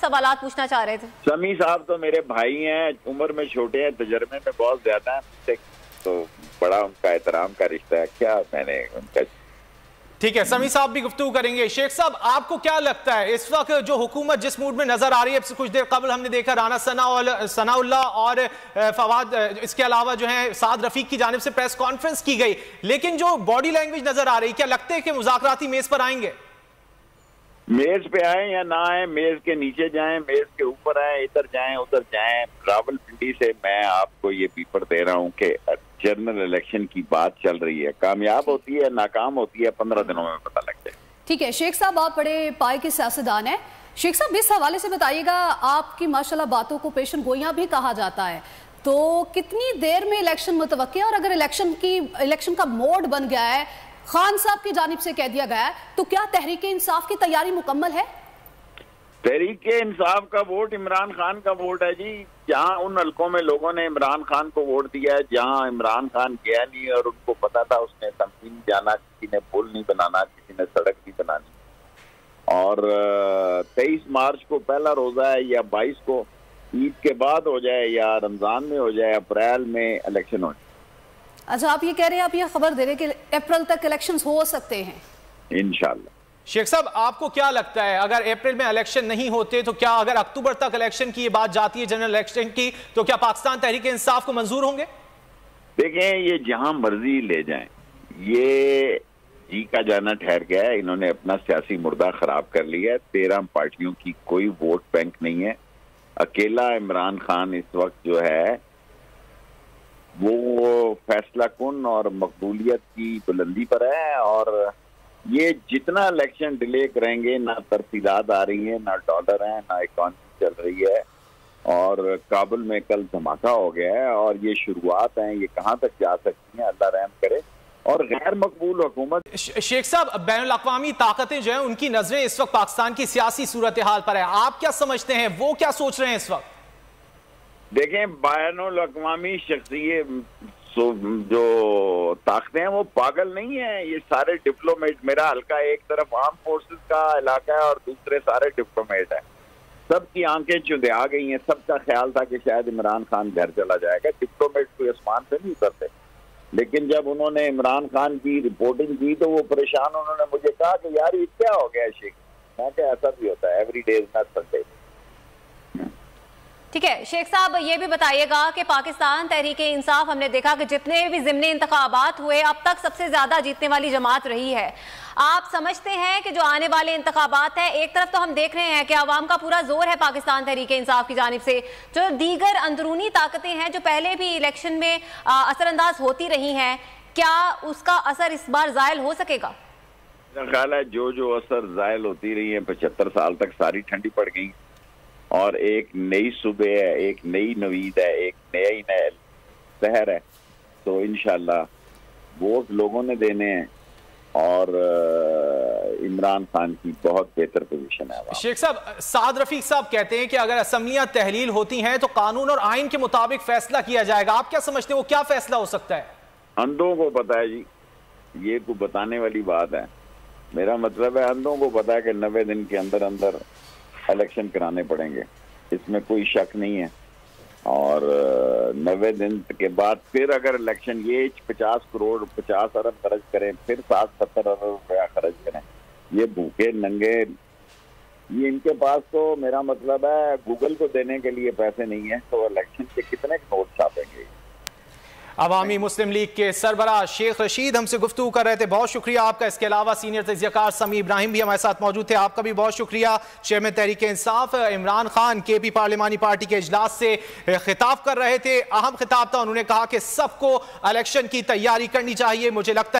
सवालात पूछना चाह रहे थे। समी साहब तो मेरे भाई हैं, उम्र में छोटे हैं, तजर्बे में बहुत ज्यादा हैं, तो बड़ा उनका एहतराम का रिश्ता है, क्या मैंने उनका। ठीक है, समी साहब भी गुफ्तगू करेंगे। शेख साहब, आपको क्या लगता है इस वक्त जो हुकूमत जिस मूड में नजर आ रही है, कुछ देर कबल हमने देखा राना सनाउल्लाह और फवाद, इसके अलावा जो है साद रफीक की जानिब से प्रेस कॉन्फ्रेंस की गई, लेकिन जो बॉडी लैंग्वेज नजर आ रही है, क्या लगता है कि मुज़ाकराती मेज पर आएंगे? मेज पे आए या ना आए, मेज के नीचे जाएं, मेज के ऊपर आए, इधर जाएं उधर जाएं, रावलपिंडी से मैं आपको ये पेपर दे रहा हूं कि जनरल इलेक्शन की बात चल रही है, कामयाब होती है नाकाम होती है 15 दिनों में पता लग जाए। ठीक है शेख साहब, आप बड़े पाए के सियासतदान हैं। शेख साहब, इस हवाले से बताइएगा, आपकी माशाल्लाह बातों को पेशन गोइयां भी कहा जाता है, तो कितनी देर में इलेक्शन मुतवक्की है? और अगर इलेक्शन का मोड बन गया है, खान साहब की जानिब से कह दिया गया है, तो क्या तहरीके इंसाफ की तैयारी मुकम्मल है? तहरीके इंसाफ का वोट इमरान खान का वोट है जी। जहां उन हल्कों में लोगों ने इमरान खान को वोट दिया है, जहां इमरान खान गया नहीं और उनको पता था उसने तमकीन नहीं जाना, किसी ने पुल नहीं बनाना, किसी ने सड़क नहीं बनानी, और 23 मार्च को पहला रोजा है या 22 को ईद के बाद हो जाए या रमजान में हो जाए, अप्रैल में इलेक्शन हो जाए। अच्छा, आप ये कह रहे हैं, आप ये खबर दे रहे हैं कि अप्रैल तक इलेक्शंस हो सकते हैं इंशाल्लाह। शेख साहब, आपको क्या लगता है अगर अप्रैल में इलेक्शन नहीं होते तो क्या, अगर अक्टूबर तक इलेक्शन की ये बात जाती है जनरल इलेक्शन की, तो क्या पाकिस्तान तहरीक इंसाफ को मंजूर होंगे? देखें, ये जहां मर्जी ले जाएं, ये जी का जाना ठहर गया है। इन्होंने अपना सियासी मुर्दा खराब कर लिया है। 13 पार्टियों की कोई वोट बैंक नहीं है। अकेला इमरान खान इस वक्त जो है वो फैसला कुन और मकबूलियत की बुलंदी पर है, और ये जितना इलेक्शन डिले करेंगे, ना तरसीलात आ रही है, ना डॉलर है, ना इकॉनमी चल रही है, और काबुल में कल धमाका हो गया है, और ये शुरुआत है, ये कहाँ तक जा सकती है, अल्लाह रहम करे। और गैर मकबूल हुकूमत। शेख साहब, बैनुल अक़वामी ताकतें जो हैं उनकी नजरें इस वक्त पाकिस्तान की सियासी सूरत हाल पर है, आप क्या समझते हैं, वो क्या सोच रहे हैं इस वक्त? देखें, बैनुल अक़वामी शख्सियत जो ताकतें हैं वो पागल नहीं है, ये सारे डिप्लोमेट। मेरा हल्का एक तरफ आर्म फोर्सेस का इलाका है और दूसरे सारे डिप्लोमेट है। सबकी आंखें चुंधिया गई हैं, सबका ख्याल था कि शायद इमरान खान घर चला जाएगा। डिप्लोमेट कोई आसमान से नहीं उतरते, लेकिन जब उन्होंने इमरान खान की रिपोर्टिंग की तो वो परेशान, उन्होंने मुझे कहा कि यार ये क्या हो गया शेख। मैं क्या, ऐसा भी होता है, every day is not Sunday. ठीक है शेख साहब, ये भी बताइएगा कि पाकिस्तान तहरीके इंसाफ, हमने देखा कि जितने भी ज़िमनी इंतखाबात हुए अब तक सबसे ज्यादा जीतने वाली जमात रही है। आप समझते हैं कि जो आने वाले इंतखाबात हैं, एक तरफ तो हम देख रहे हैं कि आवाम का पूरा जोर है पाकिस्तान तहरीके इंसाफ की जानिब से, जो दीगर अंदरूनी ताकतें हैं जो पहले भी इलेक्शन में असरअंदाज होती रही हैं, क्या उसका असर इस बार जायल हो सकेगा? मेरा ख्याल है जो असर जायल होती रही है 75 साल तक, सारी ठंडी पड़ गई, और एक नई सुबह है, एक नई नवीद है, एक नया शहर है। तो इंशाल्लाह वोट लोगों ने देने हैं, और इमरान खान की बहुत बेहतर पोजीशन है। शेख साहब, साद रफीक साहब कहते हैं कि अगर असम्बलियां तहलील होती हैं तो कानून और आइन के मुताबिक फैसला किया जाएगा। आप क्या समझते हैं, वो क्या फैसला हो सकता है? अंधों को पता है जी, ये को बताने वाली बात है। मेरा मतलब है अंधों को पता है कि 90 दिन के अंदर अंदर इलेक्शन कराने पड़ेंगे, इसमें कोई शक नहीं है। और 90 दिन के बाद फिर अगर इलेक्शन, ये 50 करोड़ 50 अरब खर्च करें, फिर 60-70 अरब रुपया खर्च करें, ये भूखे नंगे, ये इनके पास तो मेरा मतलब है गूगल को देने के लिए पैसे नहीं है, तो इलेक्शन के कितने नोट छापेंगे। अवामी मुस्लिम लीग के सरबराह शेख रशीद हमसे गुफ्तगू कर रहे थे, बहुत शुक्रिया आपका। इसके अलावा सीनियर तज्ज़ियाकार समी इब्राहिम भी हमारे साथ मौजूद थे, आपका भी बहुत शुक्रिया। Chairman Tehreek Insaf Imran Khan KP पार्लिमानी party के इजलास से खिताब कर रहे थे, अहम खिताब था। उन्होंने कहा कि सबको इलेक्शन की तैयारी करनी चाहिए। मुझे लगता है